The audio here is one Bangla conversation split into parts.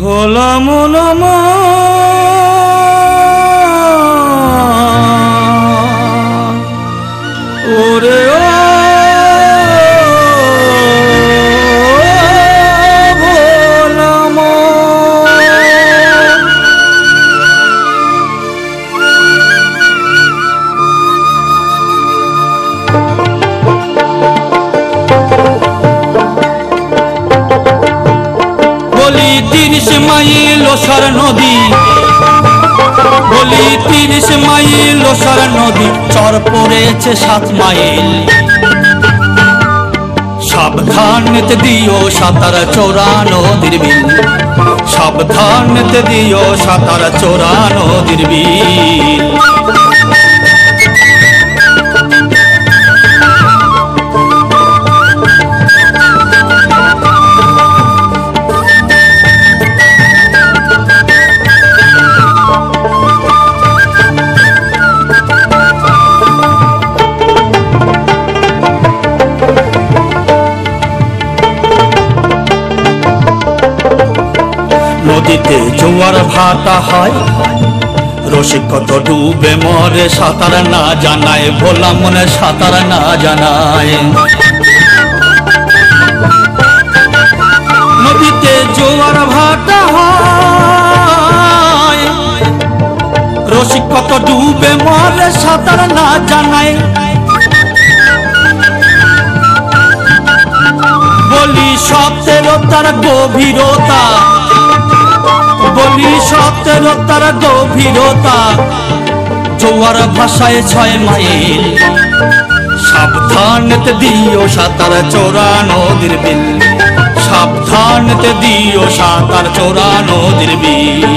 ভোলা মনমা ওরে ও বলি 30 মাইল ওসার নদী, বলি 30 মাইল ওসার নদী, চর পড়েছে 7 মাইল। সাবধানেতে দিও সাঁতার চোরা নদীর বিল, সাবধানেতে দিও সাঁতার চোরা নদীর বিল। নদীতে জোয়ার ভাটা হয়, রসিক কত ডুবে মরে, সাঁতার না জানায় ভোলা মনে সাঁতার না জানায়। নদীতে জোয়ার ভাটা হয়, রসিক কত ডুবে মরে, সাঁতার না জানায়। বলি সতেরতার গভীরতা, বলি সতেরতার গভীরতা, জোয়ার ভাষায় 6 মাইল। সাবধানেতে দিও সাঁতার চোরা নদীর বিল, সাবধানেতে দিও সাঁতার চোরা নদীর বিল।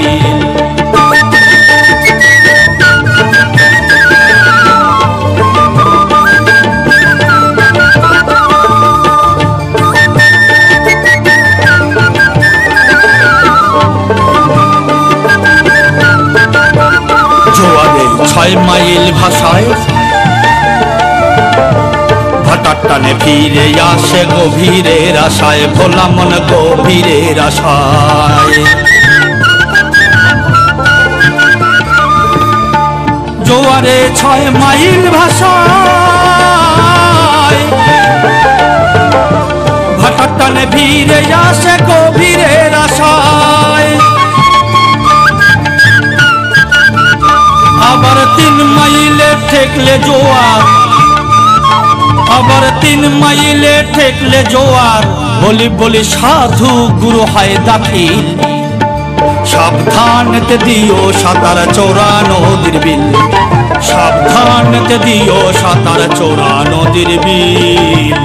জোয়ারে 6 মাইল ভাষায়, ভাটার টানে ফিরে আসে গভীরের আশায়, ভোলা মন গভীরের আশায়। জোয়ারে 6 মাইল ভাষায়, ভাটার টানে ফিরে আসে গভীরের আশায়। আবার 3 মাইলে ঠেকলে জোয়ার, আবার 3 মাইলে ঠেকলে জোয়ার, বলি বলি সাধু গুরু হয় দাখিল। সাবধানেতে দিও সাঁতার চোরা নদীর বিল, সাবধানেতে দিও সাঁতার চোরা নদীর বিল।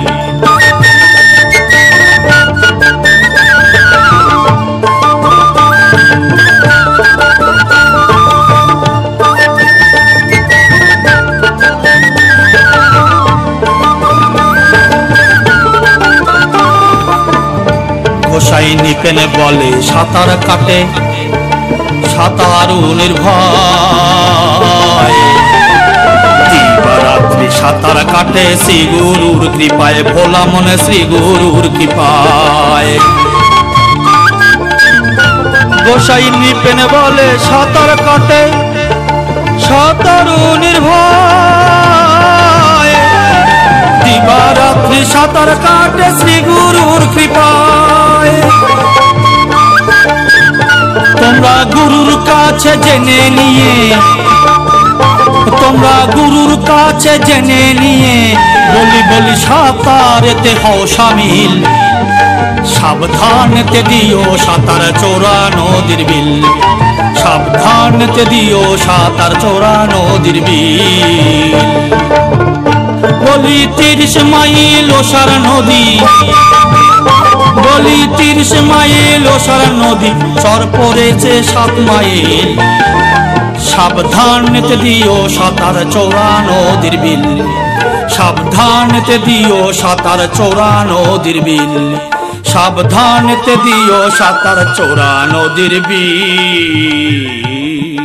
গোসাই নিপেন বলে সাঁতার কাটে সাঁতারু নির্ভয়, দিবারাত্রি সাঁতার কাটে শ্রী গুরুর কৃপায়, ভোলা মনে শ্রী গুরুর কৃপায়। গোসাই নিপেন বলে সাঁতার কাটে সাঁতারু নির্ভয়, দিবারাত্রি সাঁতার কাটে শ্রী গুরুর কৃপায়। তোমরা গুরুর কাছে জেনে নিয়ে, তোমরা গুরুর কাছে জেনে নিয়ে, বলি বলি সাঁতারেতে হও শামিল। সাবধানেতে দিও সাঁতার চোরা নদীর বিল, সাবধানেতে দিও সাঁতার চোরা নদীর বিল। বলি 30 মাইল ওসার নদী, বলি 30 মাইল ওসার নদী, চর পড়েছে 7 মাইল। সাবধানেতে দিও সাঁতার চোরা নদীর বিল, সাবধানেতে দিও সাঁতার চোরা নদীর বিল, সাবধানেতে দিও সাঁতার চোরা নদীর বিল।